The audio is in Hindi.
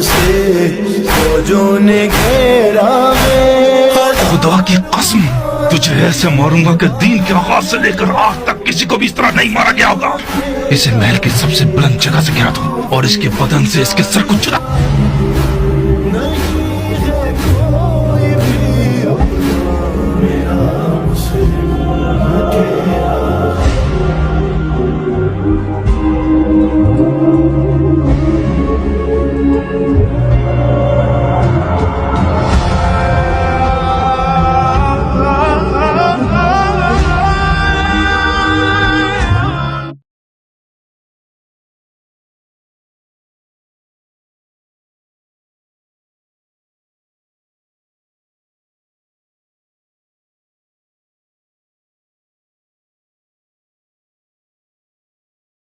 से फौजों ने घेरा है। खुदा की कसम, तुझे ऐसे मारूंगा कि दीन के आगाज से लेकर आज तक किसी को भी इस तरह नहीं मारा गया होगा। इसे महल की सबसे बुलंद जगह से गिरा दूं और इसके बदन से इसके सर को चुरा